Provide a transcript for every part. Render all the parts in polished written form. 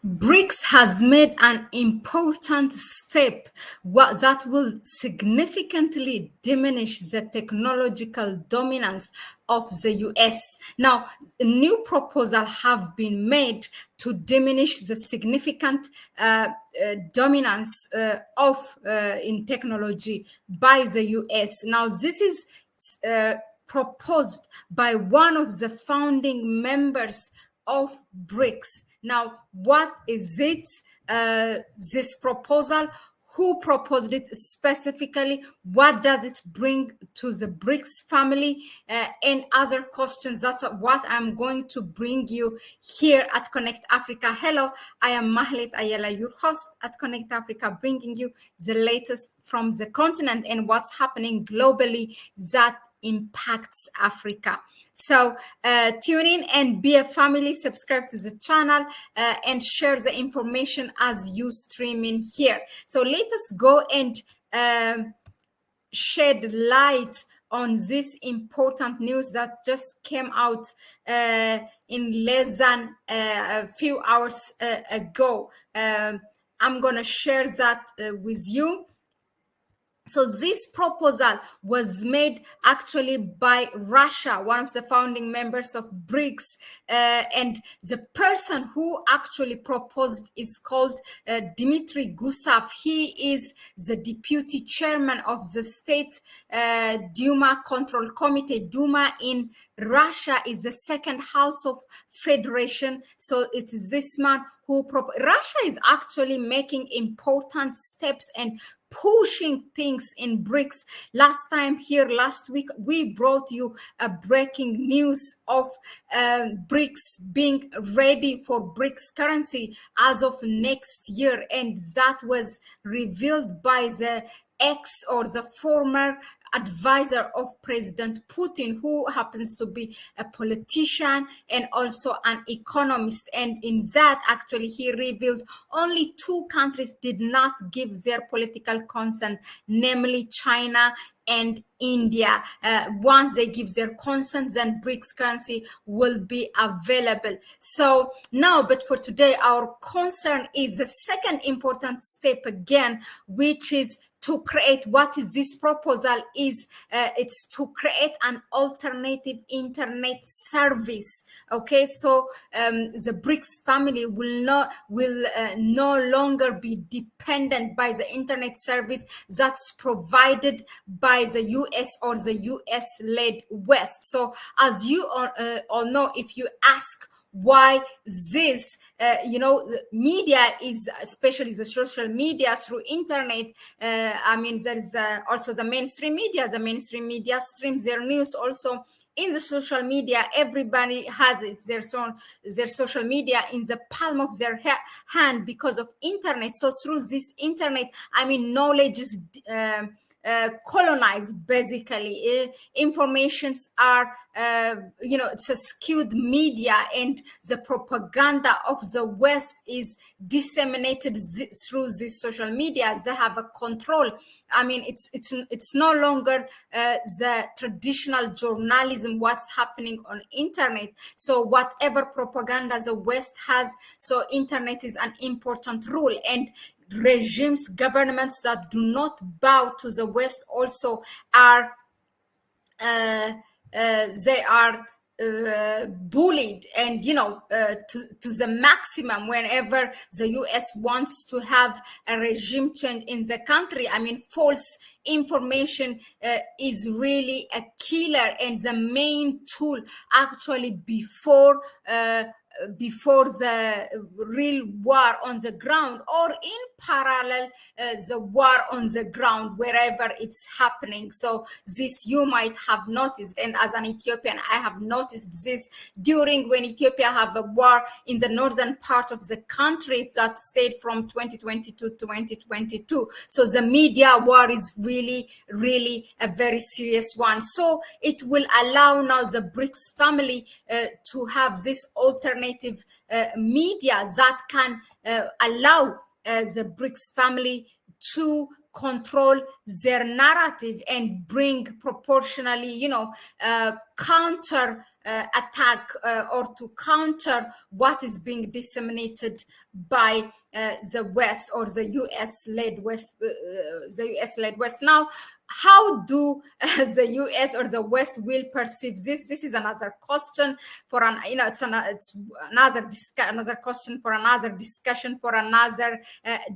Brics has made an important step that will significantly diminish the technological dominance of the US. Now, new proposals have been made to diminish the significant dominance of in technology by the US. Now, this is proposed by one of the founding members of Brics. Now, what is it? This proposal? Who proposed it specifically? What does it bring to the Brics family? And other questions. That's what I'm going to bring you here at Connect Africa. Hello, I am Mahlet Ayele, your host at Connect Africa, bringing you the latest from the continent and what's happening globally that impacts Africa. So tune in and be a family, subscribe to the channel and share the information as you stream in here. So let us go and shed light on this important news that just came out in less than a few hours ago. I'm going to share that with you. So this proposal was made actually by Russia, one of the founding members of Brics, and the person who actually proposed is called Dmitry Gusev. He is the deputy chairman of the State Duma Control Committee. Duma in Russia is the second house of federation. So it is this man who Russia is actually making important steps and pushing things in Brics. Last week, we brought you a breaking news of Brics being ready for Brics currency as of next year. And that was revealed by the or the former advisor of President Putin, who happens to be a politician and also an economist. And in that, actually, he revealed only two countries did not give their political consent, namely China and India. Once they give their consent, then Brics currency will be available. So now, but for today, our concern is the second important step again, which is to create what is this proposal is it's to create an alternative internet service. Okay, so the Brics family will no longer be dependent by the internet service that's provided by the US or the US led West. So as you all know, if you ask why this the media is, especially the social media through internet, I mean, there's also the mainstream media streams their news also in the social media. Everybody has it, their social media in the palm of their hand because of internet. So through this internet, I mean, knowledge is colonized. Basically, informations are it's a skewed media, and the propaganda of the West is disseminated through this social media. They have a control. I mean, it's no longer the traditional journalism what's happening on internet. So whatever propaganda the West has, so internet is an important rule. And regimes, governments that do not bow to the West also are they are bullied, and to the maximum whenever the US wants to have a regime change in the country. I mean, false information is really a killer and the main tool actually before the real war on the ground, or in parallel the war on the ground wherever it's happening. So this you might have noticed, and as an Ethiopian, I have noticed this during when Ethiopia have a war in the northern part of the country that stayed from 2020 to 2022. So the media war is really a very serious one. So it will allow now the Brics family to have this alternative media that can allow the Brics family to control their narrative and bring proportionally, counter attack, or to counter what is being disseminated by the West, or the U.S. led West. The U.S. led West. Now, how do the U.S. or the West will perceive this? This is another question for it's another question for another discussion for another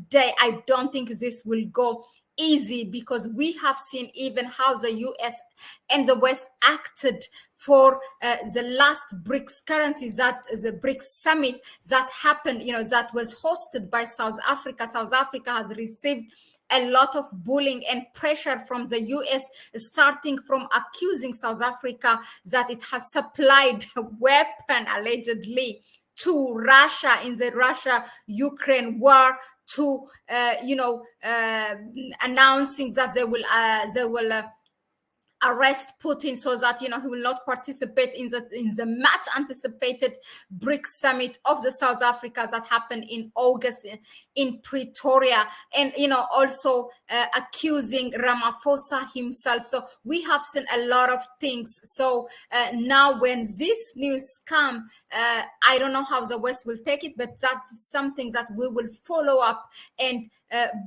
day. I don't think this will go easy, because we have seen even how the US and the West acted for the last BRICS currencies, that the BRICS summit that happened, that was hosted by South Africa. South Africa has received a lot of bullying and pressure from the US, starting from accusing South Africa that it has supplied a weapon, allegedly, to Russia in the Russia-Ukraine war, to announcing that they will arrest Putin, so that he will not participate in the much anticipated BRICS summit of the South Africa that happened in August in Pretoria, and also accusing Ramaphosa himself. So we have seen a lot of things. So now when this news come, I don't know how the West will take it, but that's something that we will follow up and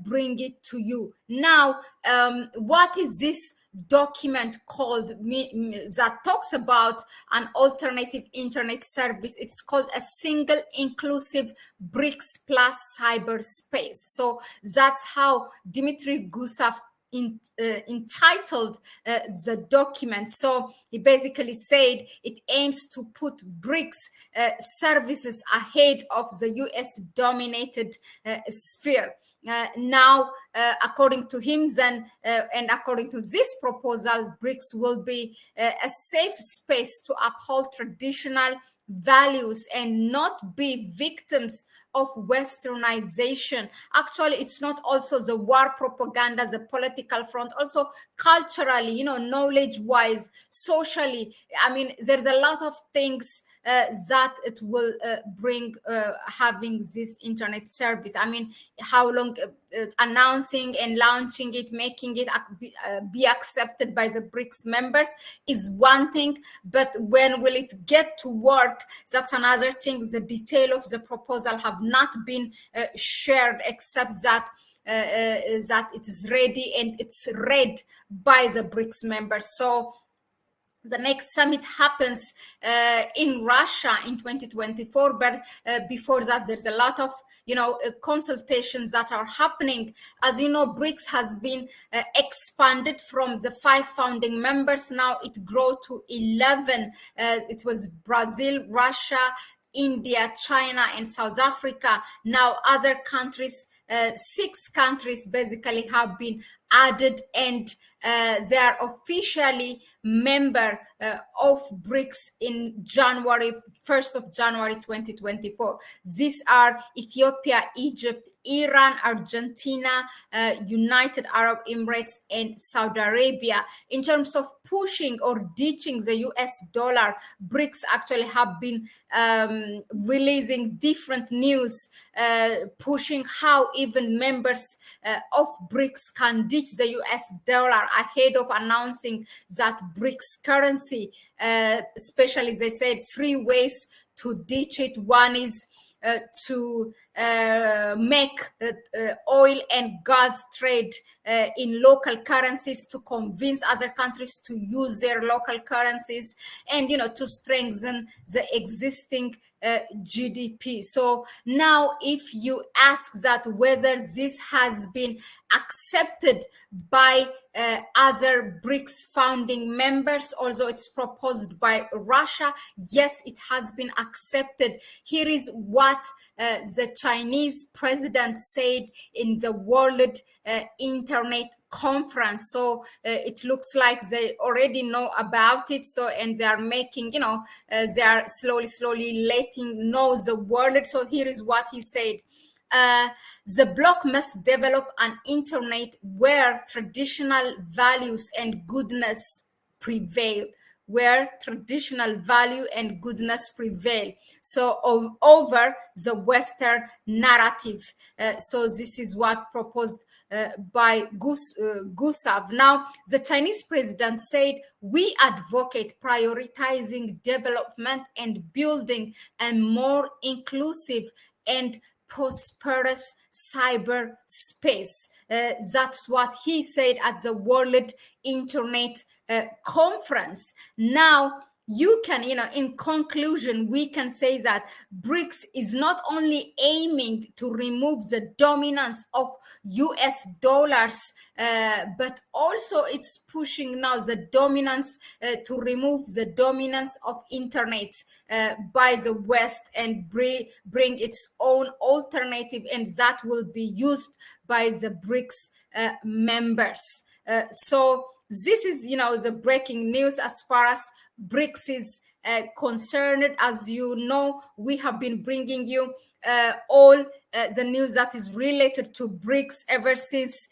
bring it to you. Now, what is this document called that talks about an alternative internet service? It's called a single inclusive BRICS plus cyberspace. So that's how Dmitry Gusev entitled the document. So he basically said it aims to put BRICS services ahead of the US dominated sphere. Now, according to him, then, and according to this proposal, BRICS will be a safe space to uphold traditional values and not be victims of westernization. Actually, it's not also the war propaganda, the political front, also culturally, knowledge wise, socially. I mean, there's a lot of things that it will bring having this internet service. I mean, how long announcing and launching it, making it be accepted by the BRICS members is one thing, but when will it get to work? That's another thing. The detail of the proposal have not been shared, except that that it is ready and it's read by the BRICS members. So the next summit happens in Russia in 2024, but before that, there's a lot of consultations that are happening. As you know, BRICS has been expanded from the 5 founding members. Now it grew to 11. It was Brazil, Russia, India, China, and South Africa. Now other countries, 6 countries basically have been added, and they are officially member of BRICS in January 1st of January 2024. These are Ethiopia, Egypt, Iran, Argentina, United Arab Emirates, and Saudi Arabia. In terms of pushing or ditching the US dollar, BRICS actually have been releasing different news, pushing how even members of BRICS can ditch the US dollar ahead of announcing that BRICS currency, especially they said 3 ways to ditch it. One is to make oil and gas trade in local currencies, to convince other countries to use their local currencies, and to strengthen the existing GDP. So now, if you ask that whether this has been accepted by other BRICS founding members, although it's proposed by Russia, yes, it has been accepted. Here is what the Chinese president said in the World Internet Conference. So it looks like they already know about it. So, and they are making, they are slowly letting know the world. So here is what he said. The bloc must develop an internet where traditional values and goodness prevail. where traditional value and goodness prevail. So over the Western narrative. So this is what proposed by Gustav. Now, the Chinese president said, we advocate prioritizing development and building a more inclusive and prosperous cyberspace. That's what he said at the World Internet Conference. Now, you can, in conclusion, we can say that BRICS is not only aiming to remove the dominance of US dollars, but also it's pushing now the dominance to remove the dominance of internet by the West and bring its own alternative, and that will be used by the BRICS members. So this is, the breaking news as far as BRICS is concerned. As you know, we have been bringing you all the news that is related to BRICS ever since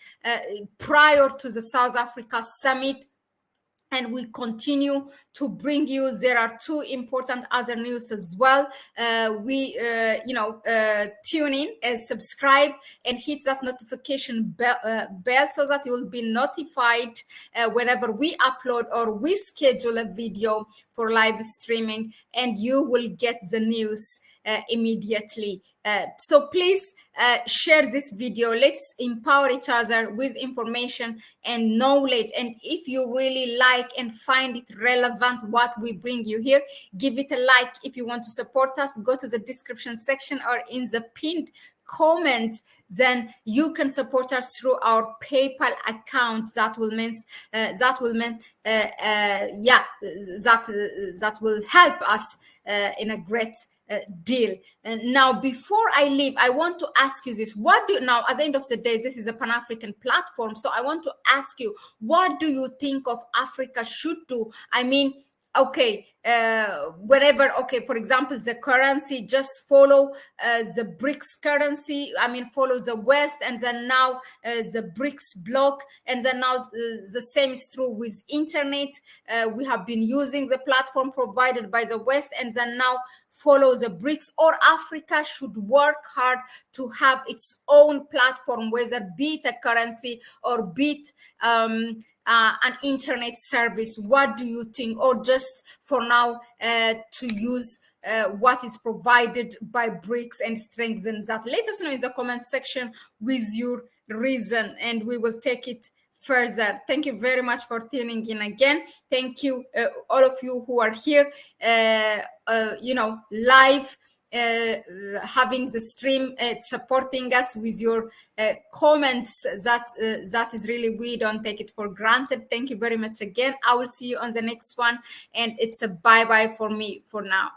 prior to the South Africa summit, and we continue to bring you. There are two important other news as well. Tune in and subscribe and hit that notification bell so that you will be notified whenever we upload or we schedule a video for live streaming, and you will get the news immediately. So please share this video. Let's empower each other with information and knowledge. And if you really like and find it relevant what we bring you here, give it a like. If you want to support us, go to the description section or in the pinned comment. Then you can support us through our PayPal account. That will help us in a great deal. And now, before I leave, I want to ask you this. Now, at the end of the day, this is a Pan-African platform. So I want to ask you, what do you think of Africa should do? I mean, okay, for example, the currency, just follow the BRICS currency, follow the West, and then now the BRICS bloc, and then now the same is true with internet. We have been using the platform provided by the West, and then now follow the BRICS, or Africa should work hard to have its own platform, whether be it a currency or be it an internet service. What do you think? Or just for now to use what is provided by BRICS and strengthen that? Let us know in the comment section with your reason, and we will take it further. Thank you very much for tuning in again. Thank you, all of you who are here, live, having the stream, supporting us with your comments. That is really, we don't take it for granted. Thank you very much again. I will see you on the next one, and it's a bye-bye for me for now.